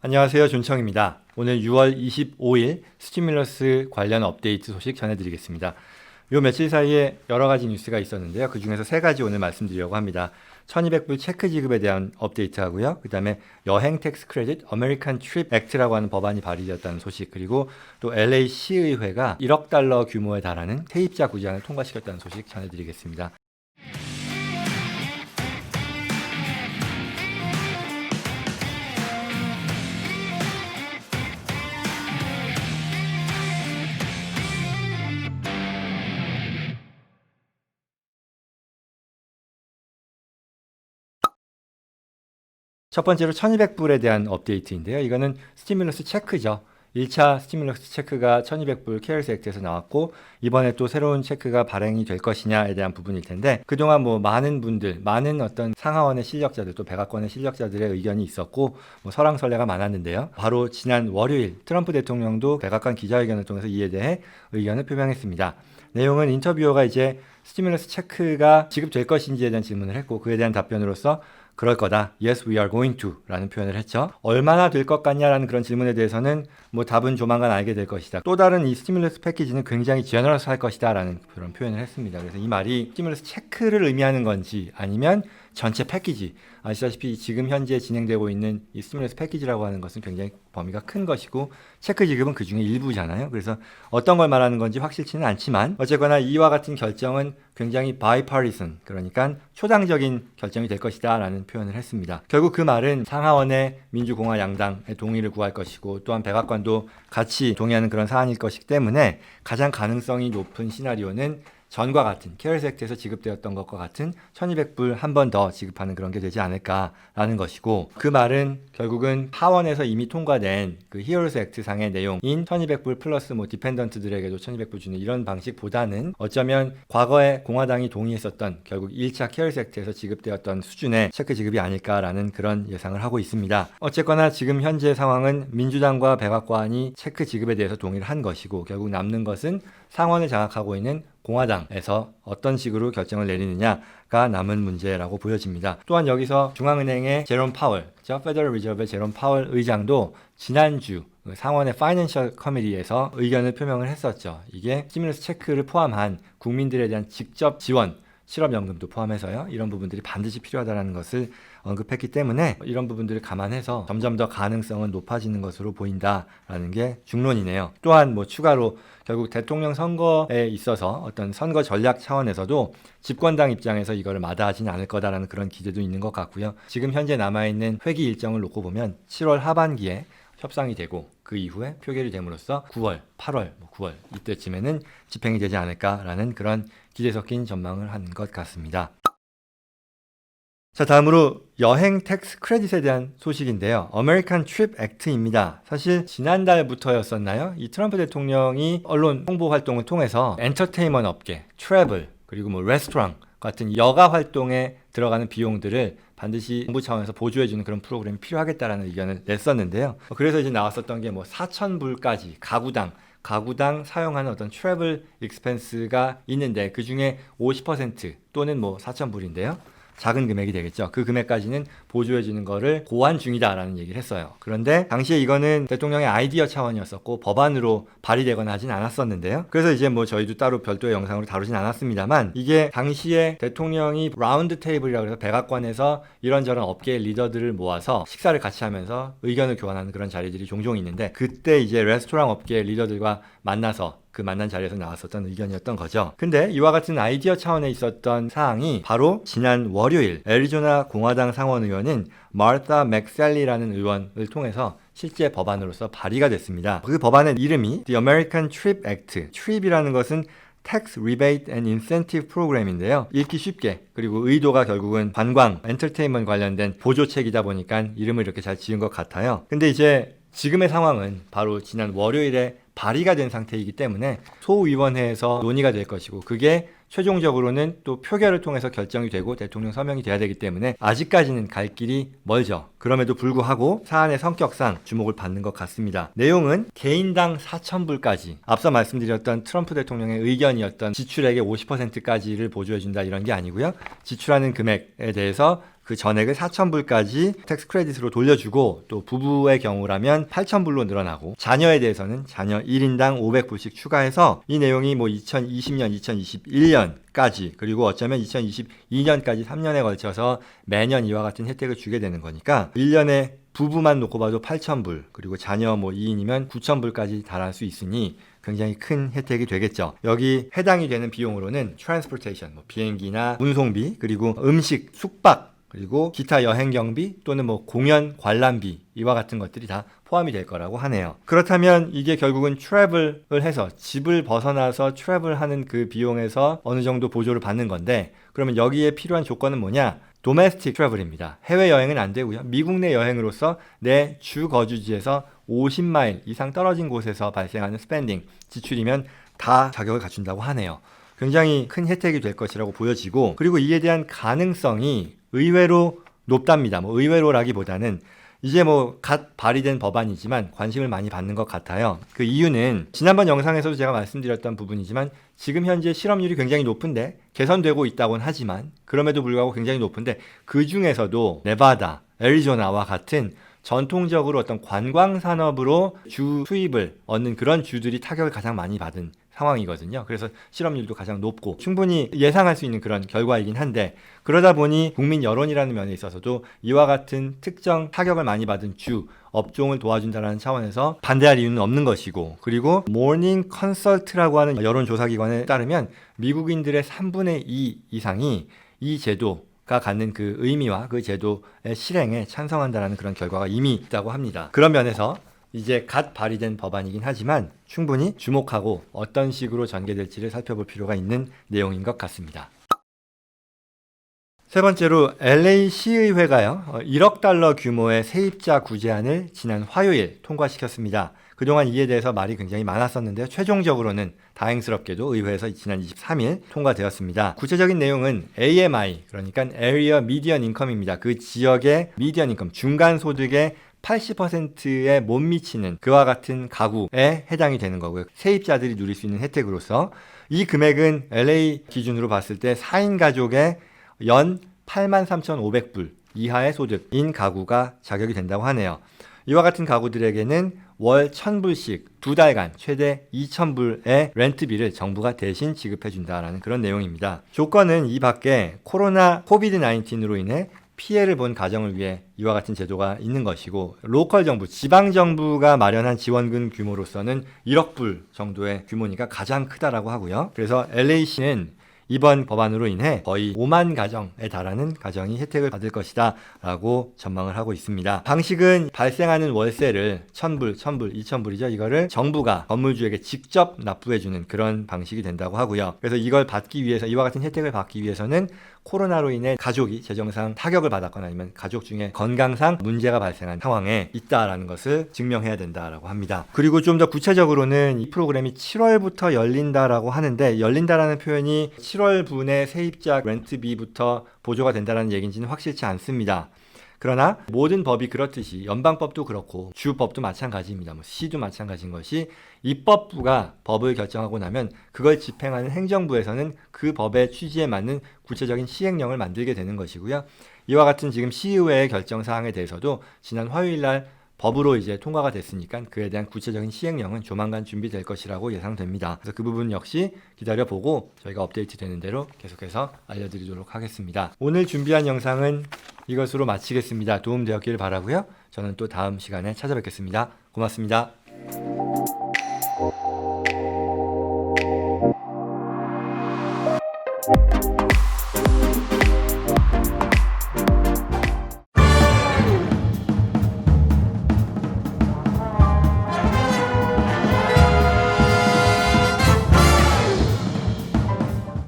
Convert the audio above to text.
안녕하세요. 존청입니다. 오늘 6월 25일 스티뮬러스 관련 업데이트 소식 전해드리겠습니다. 요 며칠 사이에 여러 가지 뉴스가 있었는데요. 그 중에서 세 가지 오늘 말씀드리려고 합니다. 1200불 체크 지급에 대한 업데이트 하고요. 그 다음에 여행 텍스 크레딧 어메리칸 트립 액트라고 하는 법안이 발의되었다는 소식, 그리고 또 LA 시의회가 1억 달러 규모에 달하는 세입자 구제안을 통과시켰다는 소식 전해드리겠습니다. 첫 번째로 1200불에 대한 업데이트인데요. 이거는 스티뮬러스 체크죠. 1차 스티뮬러스 체크가 1200불 케어스 액트에서 나왔고, 이번에 또 새로운 체크가 발행이 될 것이냐에 대한 부분일 텐데, 그동안 많은 분들, 많은 어떤 상하원의 실력자들, 또 백악관의 실력자들의 의견이 있었고, 설왕설래가 많았는데요. 바로 지난 월요일 트럼프 대통령도 백악관 기자회견을 통해서 이에 대해 의견을 표명했습니다. 내용은 인터뷰어가 이제 스티뮬러스 체크가 지급될 것인지에 대한 질문을 했고, 그에 대한 답변으로서 그럴 거다. Yes, we are going to 라는 표현을 했죠. 얼마나 될 것 같냐라는 그런 질문에 대해서는 답은 조만간 알게 될 것이다. 또 다른 이 스티뮬러스 패키지는 굉장히 제너러스 할 것이다 라는 그런 표현을 했습니다. 그래서 이 말이 스티뮬러스 체크를 의미하는 건지 아니면 전체 패키지, 아시다시피 지금 현재 진행되고 있는 이 스티뮬러스 패키지라고 하는 것은 굉장히 범위가 큰 것이고, 체크 지급은 그 중에 일부잖아요. 그래서 어떤 걸 말하는 건지 확실치는 않지만, 어쨌거나 이와 같은 결정은 굉장히 bipartisan, 그러니까 초당적인 결정이 될 것이다 라는 표현을 했습니다. 결국 그 말은 상하원의 민주공화 양당의 동의를 구할 것이고, 또한 백악관도 같이 동의하는 그런 사안일 것이기 때문에 가장 가능성이 높은 시나리오는 전과 같은 케어스 액트에서 지급되었던 것과 같은 1200불 한 번 더 지급하는 그런 게 되지 않을까라는 것이고, 그 말은 결국은 하원에서 이미 통과된 그 히어로스 액트 상의 내용인 1200불 플러스 디펜던트들에게도 1200불 주는 이런 방식보다는 어쩌면 과거에 공화당이 동의했었던 결국 1차 케어스 액트에서 지급되었던 수준의 체크 지급이 아닐까라는 그런 예상을 하고 있습니다. 어쨌거나 지금 현재 상황은 민주당과 백악관이 체크 지급에 대해서 동의를 한 것이고, 결국 남는 것은 상원을 장악하고 있는 공화당에서 어떤 식으로 결정을 내리느냐가 남은 문제라고 보여집니다. 또한 여기서 중앙은행의 제롬 파월, 페더럴 리저브의 제롬 파월 의장도 지난주 상원의 파이낸셜 커미티에서 의견을 표명을 했었죠. 이게 스티뮬러스 체크를 포함한 국민들에 대한 직접 지원, 실업연금도 포함해서요, 이런 부분들이 반드시 필요하다는 것을 언급했기 때문에 이런 부분들을 감안해서 점점 더 가능성은 높아지는 것으로 보인다라는 게 중론이네요. 또한 추가로 결국 대통령 선거에 있어서 어떤 선거 전략 차원에서도 집권당 입장에서 이거를 마다하지는 않을 거다라는 그런 기대도 있는 것 같고요. 지금 현재 남아있는 회기 일정을 놓고 보면 7월 하반기에 협상이 되고, 그 이후에 표결이 됨으로써 9월, 8월, 9월 이때쯤에는 집행이 되지 않을까라는 그런 기대 섞인 전망을 한 것 같습니다. 자, 다음으로 여행 텍스 크레딧에 대한 소식인데요. 어메리칸 트립 액트입니다. 사실 지난달부터였었나요? 이 트럼프 대통령이 언론 홍보 활동을 통해서 엔터테인먼트 업계, 트래블, 그리고 레스토랑 같은 여가 활동에 들어가는 비용들을 반드시 정부 차원에서 보조해주는 그런 프로그램이 필요하겠다라는 의견을 냈었는데요. 그래서 이제 나왔었던 게 4,000불까지 가구당 사용하는 어떤 트래블 익스펜스가 있는데, 그 중에 50% 또는 4,000불인데요. 작은 금액이 되겠죠. 그 금액까지는 보조해주는 거를 고안 중이다라는 얘기를 했어요. 그런데 당시에 이거는 대통령의 아이디어 차원이었었고 법안으로 발의되거나 하진 않았었는데요. 그래서 이제 저희도 따로 별도의 영상으로 다루진 않았습니다만, 이게 당시에 대통령이 라운드 테이블이라고 해서 백악관에서 이런저런 업계의 리더들을 모아서 식사를 같이 하면서 의견을 교환하는 그런 자리들이 종종 있는데, 그때 이제 레스토랑 업계의 리더들과 만나서 그 만난 자리에서 나왔었던 의견이었던 거죠. 근데 이와 같은 아이디어 차원에 있었던 사항이 바로 지난 월요일 애리조나 공화당 상원 의원인 마르타 맥살리라는 의원을 통해서 실제 법안으로서 발의가 됐습니다. 그 법안의 이름이 The American Trip Act. TRIP이라는 것은 Tax Rebate and Incentive Program인데요. 읽기 쉽게, 그리고 의도가 결국은 관광, 엔터테인먼트 관련된 보조책이다 보니까 이름을 이렇게 잘 지은 것 같아요. 근데 이제 지금의 상황은 바로 지난 월요일에 발의가 된 상태이기 때문에 소위원회에서 논의가 될 것이고, 그게 최종적으로는 또 표결을 통해서 결정이 되고 대통령 서명이 돼야 되기 때문에 아직까지는 갈 길이 멀죠. 그럼에도 불구하고 사안의 성격상 주목을 받는 것 같습니다. 내용은 개인당 4,000불까지, 앞서 말씀드렸던 트럼프 대통령의 의견이었던 지출액의 50%까지를 보조해준다 이런 게 아니고요. 지출하는 금액에 대해서 그 전액을 4,000불까지 텍스 크레딧으로 돌려주고 또 부부의 경우라면 8,000불로 늘어나고 자녀에 대해서는 자녀 1인당 500불씩 추가해서 이 내용이 뭐 2020년, 2021년까지 그리고 어쩌면 2022년까지 3년에 걸쳐서 매년 이와 같은 혜택을 주게 되는 거니까 1년에 부부만 놓고 봐도 8,000불 그리고 자녀 뭐 2인이면 9,000불까지 달할 수 있으니 굉장히 큰 혜택이 되겠죠. 여기 해당이 되는 비용으로는 트랜스포테이션, 뭐 비행기나 운송비 그리고 음식, 숙박 그리고 기타 여행 경비 또는 뭐 공연 관람비 이와 같은 것들이 다 포함이 될 거라고 하네요. 그렇다면 이게 결국은 트래블을 해서 집을 벗어나서 트래블하는 그 비용에서 어느 정도 보조를 받는 건데 그러면 여기에 필요한 조건은 뭐냐? 도메스틱 트래블입니다. 해외여행은 안 되고요. 미국 내 여행으로서 내 주 거주지에서 50마일 이상 떨어진 곳에서 발생하는 스펜딩, 지출이면 다 자격을 갖춘다고 하네요. 굉장히 큰 혜택이 될 것이라고 보여지고 그리고 이에 대한 가능성이 의외로 높답니다. 뭐 의외로라기보다는 이제 뭐 갓 발의된 법안이지만 관심을 많이 받는 것 같아요. 그 이유는 지난번 영상에서도 제가 말씀드렸던 부분이지만 지금 현재 실업률이 굉장히 높은데 개선되고 있다고는 하지만 그럼에도 불구하고 굉장히 높은데 그 중에서도 네바다, 애리조나와 같은 전통적으로 어떤 관광 산업으로 주 수입을 얻는 그런 주들이 타격을 가장 많이 받은 상황이거든요. 그래서 실업률도 가장 높고 충분히 예상할 수 있는 그런 결과이긴 한데 그러다 보니 국민 여론이라는 면에 있어서도 이와 같은 특정 타격을 많이 받은 주 업종을 도와준다는 차원에서 반대할 이유는 없는 것이고 그리고 모닝 컨설트라고 하는 여론조사기관에 따르면 미국인들의 3분의 2 이상이 이 제도가 갖는 그 의미와 그 제도의 실행에 찬성한다는 그런 결과가 이미 있다고 합니다. 그런 면에서 이제 갓 발의된 법안이긴 하지만 충분히 주목하고 어떤 식으로 전개될지를 살펴볼 필요가 있는 내용인 것 같습니다. 세 번째로 LA 시의회가요. 1억 달러 규모의 세입자 구제안을 지난 화요일 통과시켰습니다. 그동안 이에 대해서 말이 굉장히 많았었는데요. 최종적으로는 다행스럽게도 의회에서 지난 23일 통과되었습니다. 구체적인 내용은 AMI, 그러니까 Area Median Income입니다. 그 지역의 미디언 인컴, 중간 소득의 80%에 못 미치는 그와 같은 가구에 해당이 되는 거고요. 세입자들이 누릴 수 있는 혜택으로서 이 금액은 LA 기준으로 봤을 때 4인 가족의 연 83,500불 이하의 소득인 가구가 자격이 된다고 하네요. 이와 같은 가구들에게는 월 1,000불씩 두 달간 최대 2,000불의 렌트비를 정부가 대신 지급해 준다라는 그런 내용입니다. 조건은 이 밖에 코비드-19로 인해 피해를 본 가정을 위해 이와 같은 제도가 있는 것이고 로컬 정부, 지방 정부가 마련한 지원금 규모로서는 1억 불 정도의 규모니까 가장 크다라고 하고요. 그래서 LA시는 이번 법안으로 인해 거의 5만 가정에 달하는 가정이 혜택을 받을 것이다 라고 전망을 하고 있습니다. 방식은 발생하는 월세를 1,000불, 2,000불이죠. 이거를 정부가 건물주에게 직접 납부해주는 그런 방식이 된다고 하고요. 그래서 이걸 받기 위해서 이와 같은 혜택을 받기 위해서는 코로나로 인해 가족이 재정상 타격을 받았거나 아니면 가족 중에 건강상 문제가 발생한 상황에 있다라는 것을 증명해야 된다라고 합니다. 그리고 좀 더 구체적으로는 이 프로그램이 7월부터 열린다라고 하는데 열린다라는 표현이 7월 분의 세입자 렌트비부터 보조가 된다는 얘기인지는 확실치 않습니다. 그러나 모든 법이 그렇듯이 연방법도 그렇고 주법도 마찬가지입니다. 뭐 시도 마찬가지인 것이 입법부가 법을 결정하고 나면 그걸 집행하는 행정부에서는 그 법의 취지에 맞는 구체적인 시행령을 만들게 되는 것이고요. 이와 같은 지금 시의회의 결정 사항에 대해서도 지난 화요일 날 법으로 이제 통과가 됐으니까 그에 대한 구체적인 시행령은 조만간 준비될 것이라고 예상됩니다. 그래서 그 부분 역시 기다려보고 저희가 업데이트 되는 대로 계속해서 알려드리도록 하겠습니다. 오늘 준비한 영상은 이것으로 마치겠습니다. 도움되었기를 바라고요. 저는 또 다음 시간에 찾아뵙겠습니다. 고맙습니다.